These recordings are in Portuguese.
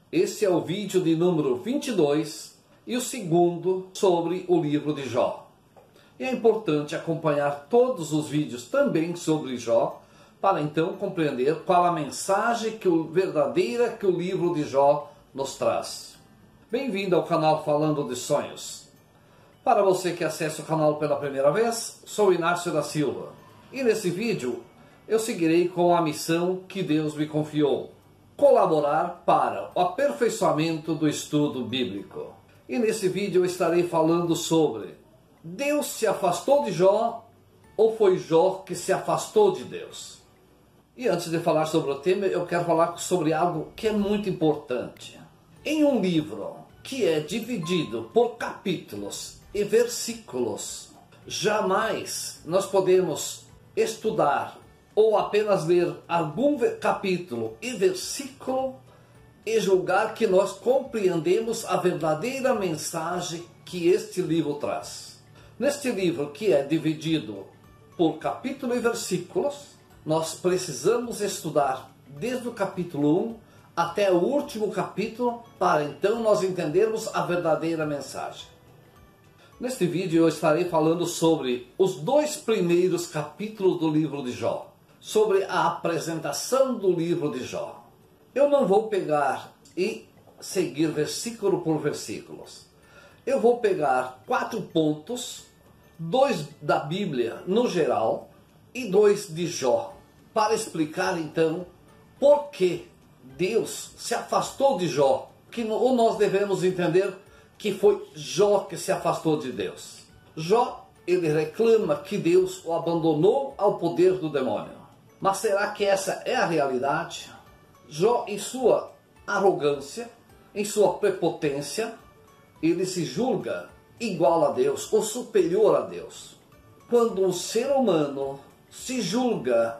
Esse é o vídeo de número 22 e o segundo sobre o livro de Jó. E é importante acompanhar todos os vídeos também sobre Jó, para então compreender qual a mensagem verdadeira que o livro de Jó nos traz. Bem-vindo ao canal Falando de Sonhos. Para você que acessa o canal pela primeira vez, sou Inácio da Silva. E nesse vídeo eu seguirei com a missão que Deus me confiou: colaborar para o aperfeiçoamento do estudo bíblico. E nesse vídeo eu estarei falando sobre: Deus se afastou de Jó ou foi Jó que se afastou de Deus? E antes de falar sobre o tema, eu quero falar sobre algo que é muito importante. Em um livro que é dividido por capítulos e versículos, jamais nós podemos estudar ou apenas ler algum capítulo e versículo e julgar que nós compreendemos a verdadeira mensagem que este livro traz. Neste livro, que é dividido por capítulo e versículos, nós precisamos estudar desde o capítulo 1 até o último capítulo para então nós entendermos a verdadeira mensagem. Neste vídeo eu estarei falando sobre os 2 primeiros capítulos do livro de Jó, sobre a apresentação do livro de Jó. Eu não vou pegar e seguir versículo por versículos. Eu vou pegar 4 pontos, 2 da Bíblia no geral e 2 de Jó, para explicar então por que Deus se afastou de Jó, ou nós devemos entender que foi Jó que se afastou de Deus. Jó, ele reclama que Deus o abandonou ao poder do demônio. Mas será que essa é a realidade? Jó, em sua arrogância, em sua prepotência, ele se julga igual a Deus ou superior a Deus. Quando um ser humano se julga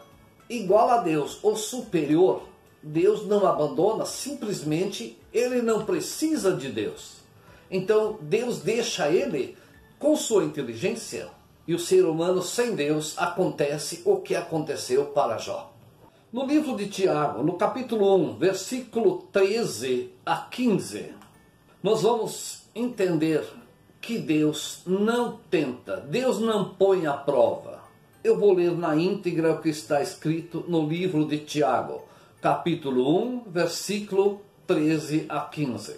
igual a Deus ou superior, Deus não abandona, simplesmente ele não precisa de Deus. Então Deus deixa ele com sua inteligência, e o ser humano sem Deus acontece o que aconteceu para Jó. No livro de Tiago, no capítulo 1, versículo 13 a 15, nós vamos entender que Deus não tenta, Deus não põe à prova. Eu vou ler na íntegra o que está escrito no livro de Tiago, capítulo 1, versículo 13 a 15.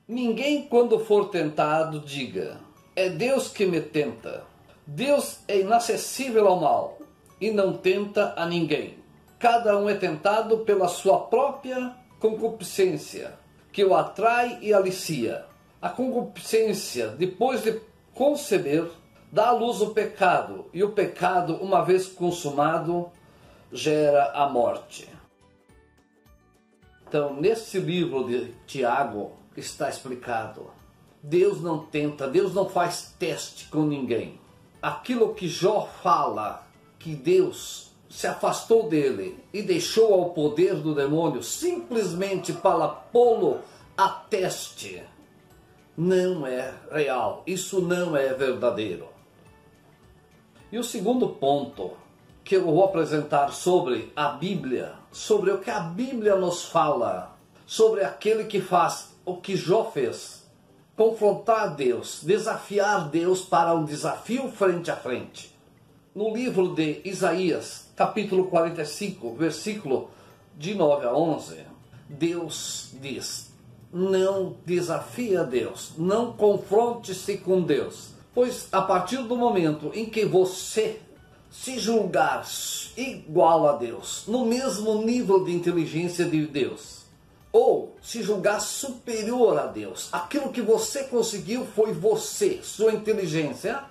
Ninguém, quando for tentado, diga: é Deus que me tenta. Deus é inacessível ao mal e não tenta a ninguém. Cada um é tentado pela sua própria concupiscência, que o atrai e alicia. A concupiscência, depois de conceber, dá à luz o pecado, e o pecado, uma vez consumado, gera a morte. Então, nesse livro de Tiago está explicado: Deus não tenta, Deus não faz teste com ninguém. Aquilo que Jó fala, que Deus se afastou dele e deixou ao poder do demônio simplesmente para pô-lo a teste, não é real, isso não é verdadeiro. E o segundo ponto que eu vou apresentar sobre a Bíblia, sobre o que a Bíblia nos fala, sobre aquele que faz o que Jó fez: confrontar Deus, desafiar Deus para um desafio frente a frente. No livro de Isaías, capítulo 45, versículo de 9 a 11, Deus diz: não desafie a Deus, não confronte-se com Deus, pois a partir do momento em que você se julgar igual a Deus, no mesmo nível de inteligência de Deus, ou se julgar superior a Deus, aquilo que você conseguiu foi você, sua inteligência,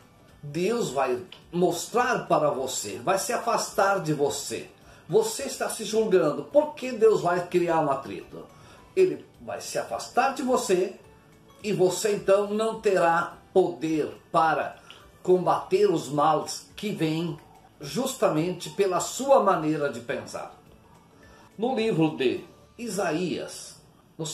Deus vai mostrar para você, vai se afastar de você. Você está se julgando, por que Deus vai criar um atrito? Ele vai se afastar de você e você então não terá poder para combater os males que vêm justamente pela sua maneira de pensar. No livro de Isaías,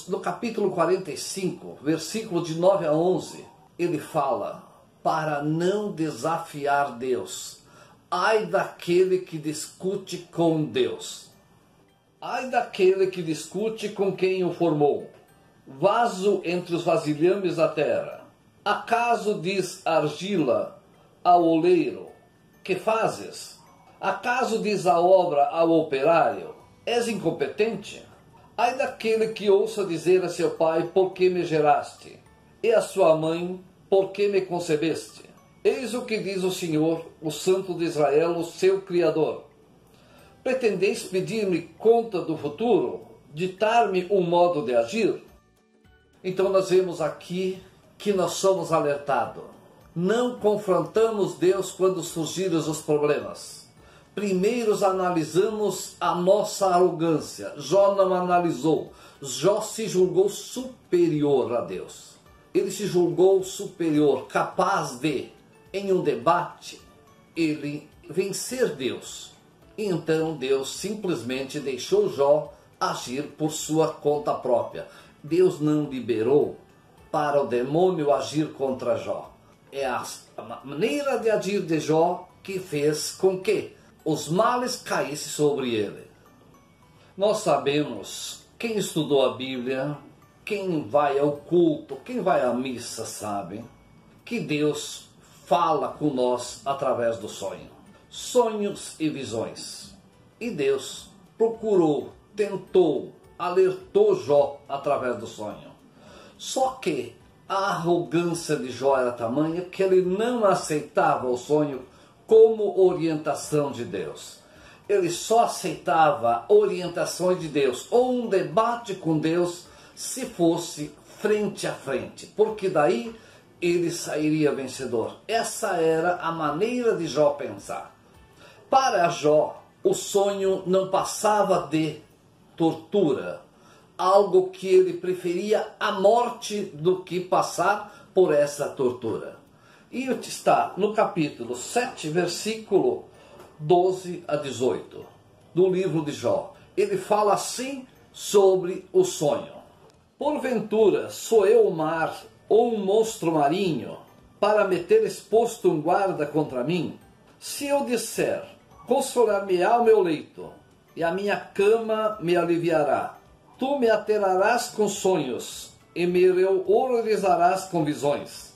no capítulo 45, versículo de 9 a 11, ele fala: para não desafiar Deus, ai daquele que discute com Deus, ai daquele que discute com quem o formou, vaso entre os vasilhames da terra. Acaso diz a argila ao oleiro, que fazes? Acaso diz a obra ao operário, és incompetente? Ai daquele que ouça dizer a seu pai, por que me geraste? E a sua mãe, por que me concebeste? Eis o que diz o Senhor, o Santo de Israel, o seu Criador. Pretendeis pedir-me conta do futuro? Ditar-me um modo de agir? Então nós vemos aqui que nós somos alertados. Não confrontamos Deus quando surgirem os problemas. Primeiro analisamos a nossa arrogância. Jó não analisou. Jó se julgou superior a Deus. Ele se julgou superior, capaz de, em um debate, ele vencer Deus. E então Deus simplesmente deixou Jó agir por sua conta própria. Deus não liberou para o demônio agir contra Jó. É a maneira de agir de Jó que fez com que os males caíssem sobre ele. Nós sabemos, quem estudou a Bíblia, quem vai ao culto, quem vai à missa, sabe que Deus fala com nós através do sonho. Sonhos e visões. E Deus procurou, tentou, alertou Jó através do sonho. Só que a arrogância de Jó era tamanha que ele não aceitava o sonho como orientação de Deus. Ele só aceitava orientações de Deus ou um debate com Deus se fosse frente a frente, porque daí ele sairia vencedor. Essa era a maneira de Jó pensar. Para Jó, o sonho não passava de tortura, algo que ele preferia a morte do que passar por essa tortura. E está no capítulo 7, versículo 12 a 18, do livro de Jó. Ele fala assim sobre o sonho. Porventura sou eu o mar ou um monstro marinho para me teres posto um guarda contra mim? Se eu disser, consolar-me-á o meu leito, e a minha cama me aliviará, tu me aterrarás com sonhos, e me horrorizarás com visões.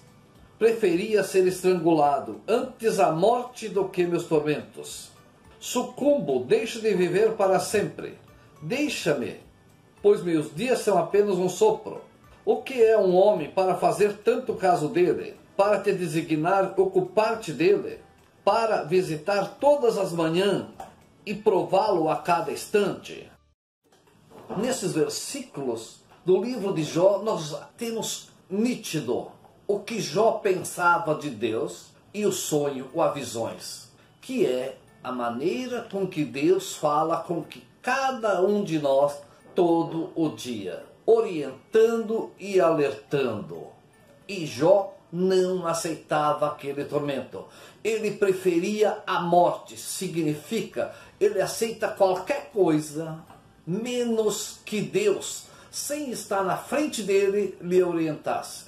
Preferia ser estrangulado antes a morte do que meus tormentos. Sucumbo, deixo de viver para sempre. Deixa-me, pois meus dias são apenas um sopro. O que é um homem para fazer tanto caso dele? Para te designar ocupar-te dele? Para visitar todas as manhãs e prová-lo a cada instante? Nesses versículos do livro de Jó, nós temos nítido o que Jó pensava de Deus e o sonho ou as visões, que é a maneira com que Deus fala com que cada um de nós todo o dia, orientando e alertando. E Jó não aceitava aquele tormento. Ele preferia a morte, significa, ele aceita qualquer coisa, menos que Deus, sem estar na frente dele, lhe orientasse.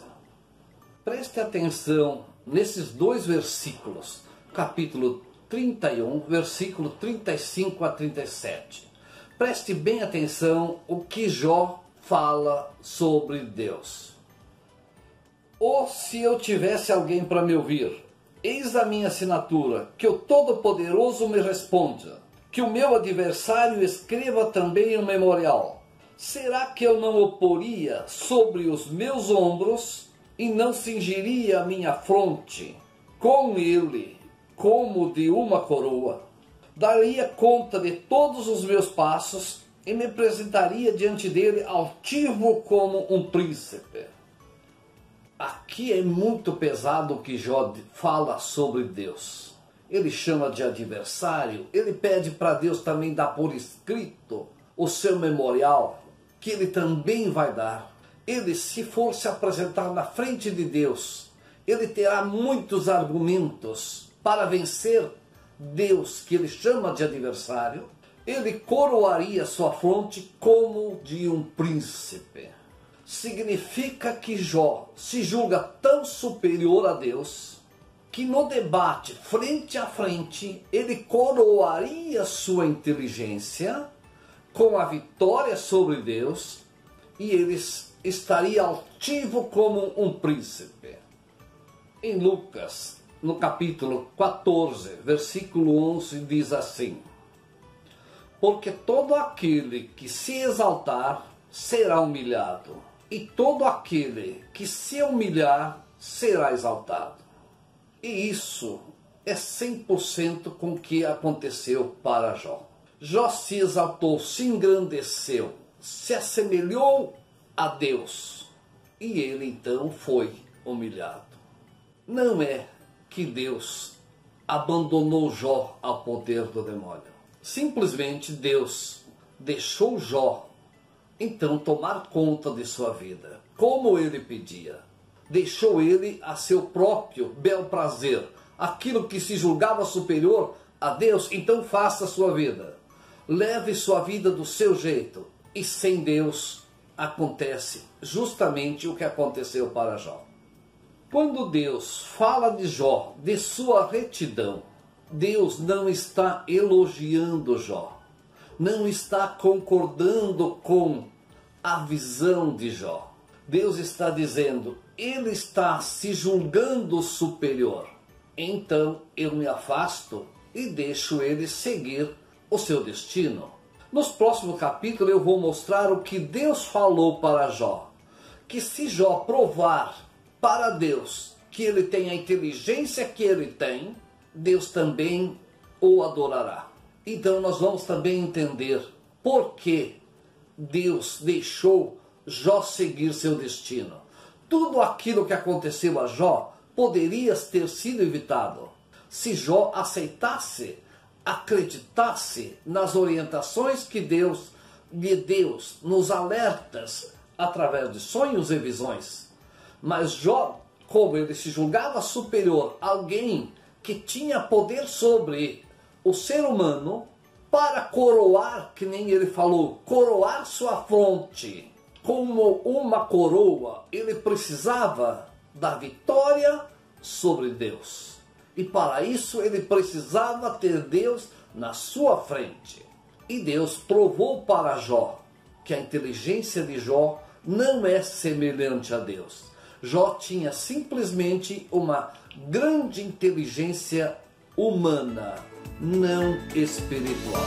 Preste atenção nesses dois versículos, capítulo 31, versículo 35 a 37. Preste bem atenção o que Jó fala sobre Deus. Ou se eu tivesse alguém para me ouvir, eis a minha assinatura, que o Todo-Poderoso me responda, que o meu adversário escreva também um memorial. Será que eu não o poria sobre os meus ombros e não cingiria a minha fronte com ele como de uma coroa? Daria conta de todos os meus passos e me apresentaria diante dele altivo como um príncipe. Aqui é muito pesado o que Jó fala sobre Deus. Ele chama de adversário, ele pede para Deus também dar por escrito o seu memorial, que ele também vai dar. Ele, se for se apresentar na frente de Deus, ele terá muitos argumentos para vencer Deus, que ele chama de adversário. Ele coroaria sua fronte como de um príncipe. Significa que Jó se julga tão superior a Deus, que no debate, frente a frente, ele coroaria sua inteligência com a vitória sobre Deus, e eles estaria altivo como um príncipe. Em Lucas, no capítulo 14, versículo 11, diz assim: porque todo aquele que se exaltar será humilhado, e todo aquele que se humilhar será exaltado. E isso é 100% com o que aconteceu para Jó. Jó se exaltou, se engrandeceu, se assemelhou a Deus, e ele então foi humilhado. Não é que Deus abandonou Jó ao poder do demônio. Simplesmente Deus deixou Jó então tomar conta de sua vida, como ele pedia. Deixou ele a seu próprio bel prazer, aquilo que se julgava superior a Deus, então faça a sua vida. Leve sua vida do seu jeito, e sem Deus acontece justamente o que aconteceu para Jó. Quando Deus fala de Jó, de sua retidão, Deus não está elogiando Jó, não está concordando com a visão de Jó. Deus está dizendo, ele está se julgando superior, então eu me afasto e deixo ele seguir o seu destino. Nos próximos capítulos eu vou mostrar o que Deus falou para Jó, que se Jó provar para Deus que ele tem a inteligência que ele tem, Deus também o adorará. Então nós vamos também entender por que Deus deixou Jó seguir seu destino. Tudo aquilo que aconteceu a Jó poderia ter sido evitado se Jó aceitasse, acreditasse nas orientações que Deus lhe deu, nos alertas, através de sonhos e visões. Mas Jó, como ele se julgava superior a alguém que tinha poder sobre o ser humano, para coroar, que nem ele falou, coroar sua fronte como uma coroa, ele precisava da vitória sobre Deus. E para isso ele precisava ter Deus na sua frente. E Deus provou para Jó que a inteligência de Jó não é semelhante a Deus. Jó tinha simplesmente uma grande inteligência humana, não espiritual.